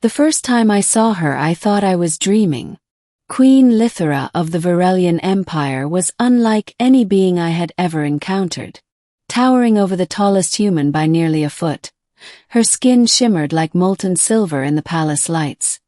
The first time I saw her I thought I was dreaming. Queen Lythera of the Virellian Empire was unlike any being I had ever encountered. Towering over the tallest human by nearly a foot, her skin shimmered like molten silver in the palace lights.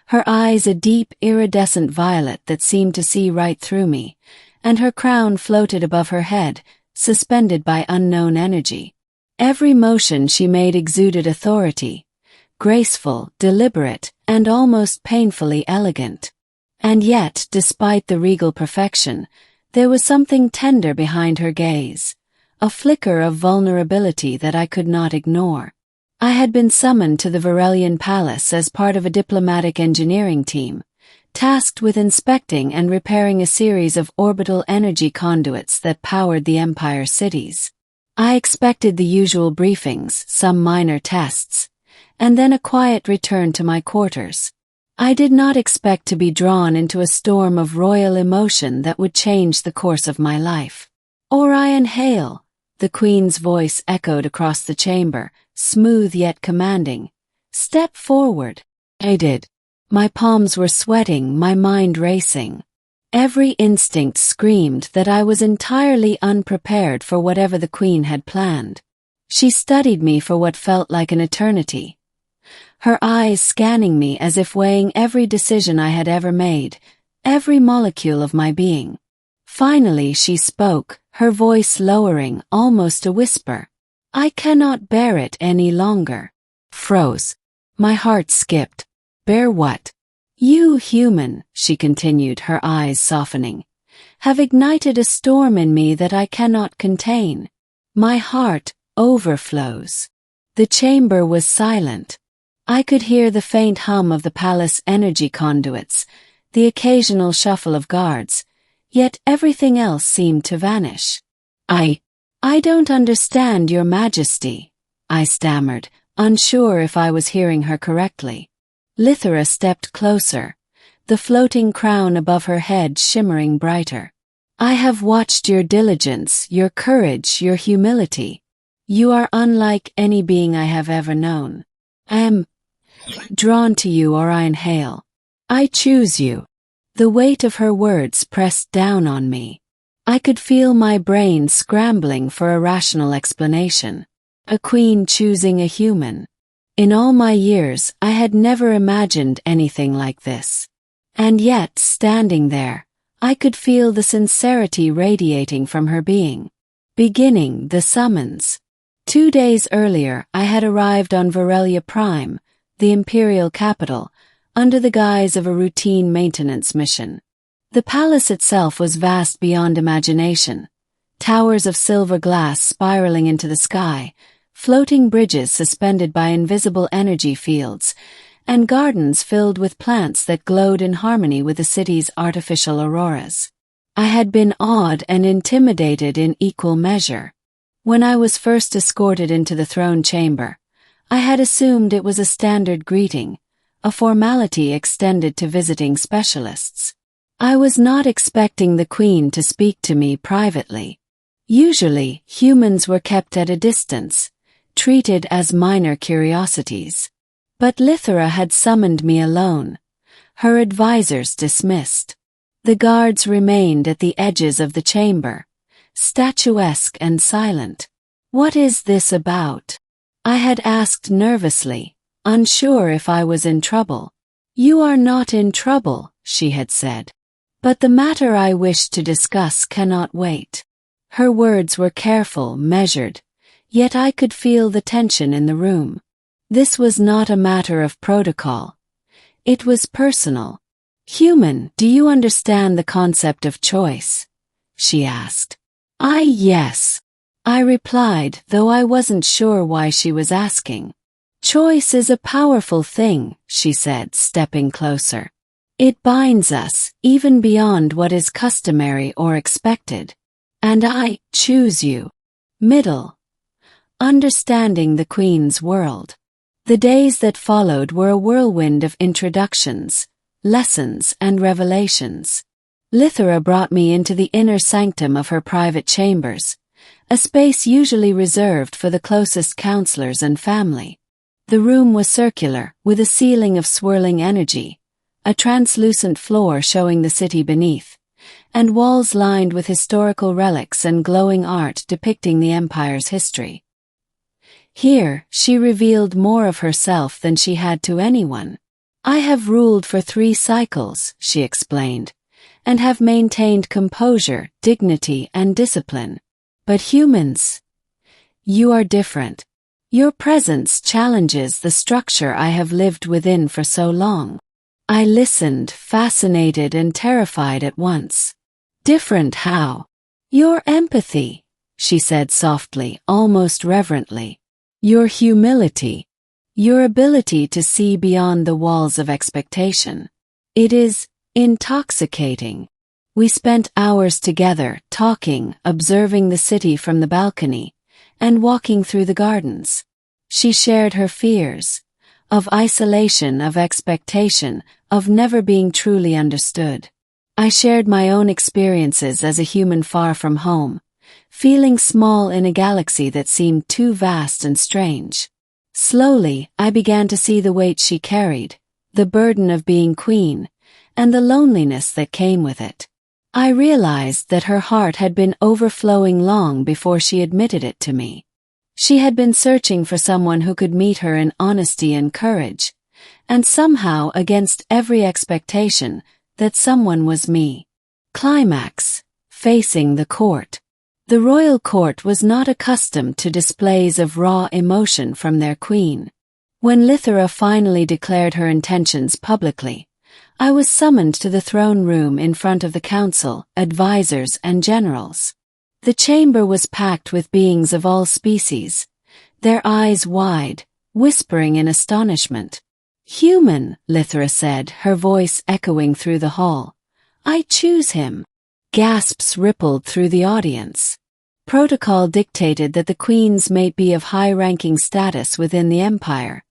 Her eyes a deep, iridescent violet that seemed to see right through me, and her crown floated above her head, suspended by unknown energy. Every motion she made exuded authority, graceful, deliberate, and almost painfully elegant. And yet, despite the regal perfection, there was something tender behind her gaze, a flicker of vulnerability that I could not ignore. I had been summoned to the Virellian palace as part of a diplomatic engineering team, tasked with inspecting and repairing a series of orbital energy conduits that powered the Empire's cities. I expected the usual briefings, some minor tests, and then a quiet return to my quarters. I did not expect to be drawn into a storm of royal emotion that would change the course of my life. Orion Hale, the Queen's voice echoed across the chamber, smooth yet commanding. Step forward. I did. My palms were sweating, my mind racing. Every instinct screamed that I was entirely unprepared for whatever the Queen had planned. She studied me for what felt like an eternity, her eyes scanning me as if weighing every decision I had ever made, every molecule of my being. Finally she spoke, her voice lowering, almost a whisper. I cannot bear it any longer. Froze. My heart skipped. Bear what? You, human, she continued, her eyes softening, have ignited a storm in me that I cannot contain. My heart overflows. The chamber was silent. I could hear the faint hum of the palace energy conduits, the occasional shuffle of guards, yet everything else seemed to vanish. I don't understand, Your Majesty, I stammered, unsure if I was hearing her correctly. Lythera stepped closer, the floating crown above her head shimmering brighter. I have watched your diligence, your courage, your humility. You are unlike any being I have ever known. I am drawn to you, Orion Hale. I choose you. The weight of her words pressed down on me. I could feel my brain scrambling for a rational explanation. A queen choosing a human. In all my years, I had never imagined anything like this. And yet, standing there, I could feel the sincerity radiating from her being. Beginning the summons. 2 days earlier, I had arrived on Virellia Prime, the imperial capital, under the guise of a routine maintenance mission. The palace itself was vast beyond imagination. Towers of silver glass spiraling into the sky, floating bridges suspended by invisible energy fields, and gardens filled with plants that glowed in harmony with the city's artificial auroras. I had been awed and intimidated in equal measure. When I was first escorted into the throne chamber, I had assumed it was a standard greeting, a formality extended to visiting specialists. I was not expecting the Queen to speak to me privately. Usually, humans were kept at a distance, treated as minor curiosities. But Lythera had summoned me alone, her advisors dismissed. The guards remained at the edges of the chamber, statuesque and silent. What is this about? I had asked nervously, unsure if I was in trouble. You are not in trouble, she had said. But the matter I wish to discuss cannot wait. Her words were careful, measured, yet I could feel the tension in the room. This was not a matter of protocol. It was personal. Human, do you understand the concept of choice? She asked. Yes. I replied, though I wasn't sure why she was asking. Choice is a powerful thing, she said, stepping closer. It binds us, even beyond what is customary or expected. And I choose you. Middle. Understanding the Queen's world. The days that followed were a whirlwind of introductions, lessons, and revelations. Lythera brought me into the inner sanctum of her private chambers, a space usually reserved for the closest counselors and family. The room was circular, with a ceiling of swirling energy, a translucent floor showing the city beneath, and walls lined with historical relics and glowing art depicting the Empire's history. Here, she revealed more of herself than she had to anyone. "I have ruled for 3 cycles," she explained, "and have maintained composure, dignity, and discipline. But humans, you are different. Your presence challenges the structure I have lived within for so long." I listened, fascinated and terrified at once. "Different how?" "Your empathy," she said softly, almost reverently. "Your humility. Your ability to see beyond the walls of expectation. It is intoxicating." We spent hours together, talking, observing the city from the balcony, and walking through the gardens. She shared her fears, of isolation, of expectation, of never being truly understood. I shared my own experiences as a human far from home, feeling small in a galaxy that seemed too vast and strange. Slowly, I began to see the weight she carried, the burden of being queen, and the loneliness that came with it. I realized that her heart had been overflowing long before she admitted it to me. She had been searching for someone who could meet her in honesty and courage, and somehow, against every expectation, that someone was me. Climax. Facing the court. The royal court was not accustomed to displays of raw emotion from their queen. When Lythera finally declared her intentions publicly, I was summoned to the throne room in front of the council, advisors, and generals. The chamber was packed with beings of all species, their eyes wide, whispering in astonishment. "Human," Lythera said, her voice echoing through the hall. "I choose him." Gasps rippled through the audience. Protocol dictated that the queen's mate be of high-ranking status within the Empire,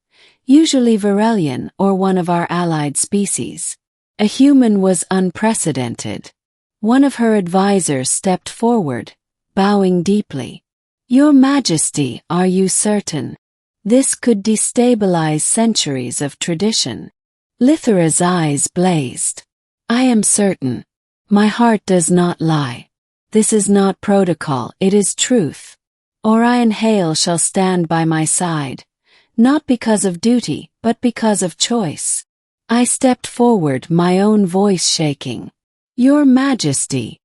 usually Virellian or one of our allied species. A human was unprecedented. One of her advisors stepped forward, bowing deeply. "Your Majesty, are you certain? This could destabilize centuries of tradition." Lythera's eyes blazed. "I am certain. My heart does not lie. This is not protocol, it is truth. Orion Hale shall stand by my side, not because of duty, but because of choice." I stepped forward, my own voice shaking. "Your Majesty."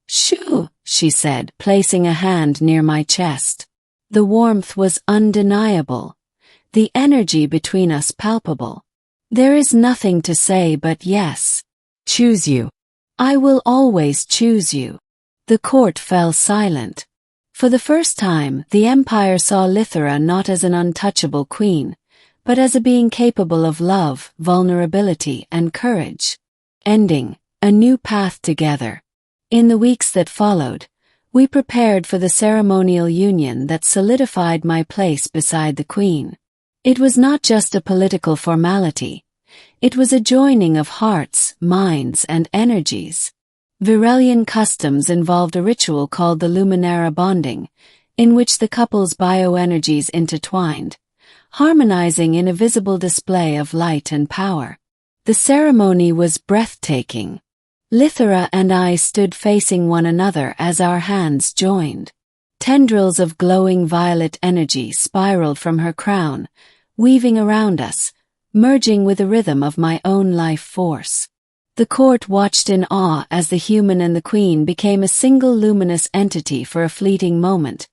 Shoo," she said, placing a hand near my chest. The warmth was undeniable, the energy between us palpable. "There is nothing to say but yes. Choose you. I will always choose you." The court fell silent. For the first time, the Empire saw Lythera not as an untouchable queen, but as a being capable of love, vulnerability, and courage. Ending, a new path together. In the weeks that followed, we prepared for the ceremonial union that solidified my place beside the queen. It was not just a political formality. It was a joining of hearts, minds, and energies. Virellian customs involved a ritual called the Luminara bonding, in which the couple's bioenergies intertwined, harmonizing in a visible display of light and power. The ceremony was breathtaking. Lythera and I stood facing one another as our hands joined. Tendrils of glowing violet energy spiraled from her crown, weaving around us, merging with the rhythm of my own life force. The court watched in awe as the human and the queen became a single luminous entity for a fleeting moment,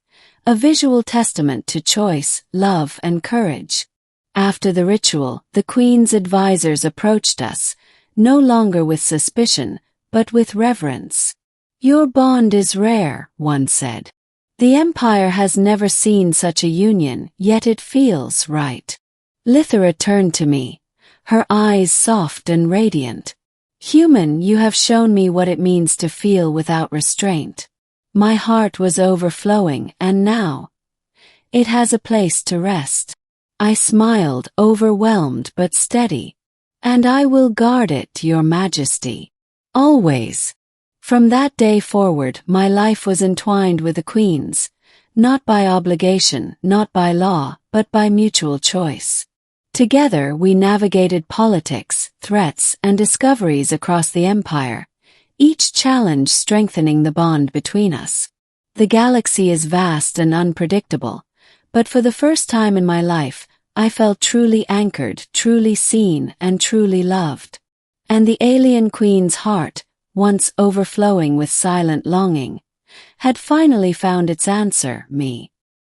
a visual testament to choice, love, and courage. After the ritual, the queen's advisors approached us, no longer with suspicion, but with reverence. "Your bond is rare," one said. "The Empire has never seen such a union, yet it feels right." Lythera turned to me, her eyes soft and radiant. "Human, you have shown me what it means to feel without restraint." My heart was overflowing, and now it has a place to rest. I smiled, overwhelmed but steady. "And I will guard it, Your Majesty. Always." From that day forward, my life was entwined with the Queen's, Not by obligation, not by law, but by mutual choice. Together we navigated politics, threats, and discoveries across the Empire, each challenge strengthening the bond between us. The galaxy is vast and unpredictable, but for the first time in my life, I felt truly anchored, truly seen, and truly loved. And the alien queen's heart, once overflowing with silent longing, had finally found its answer, me.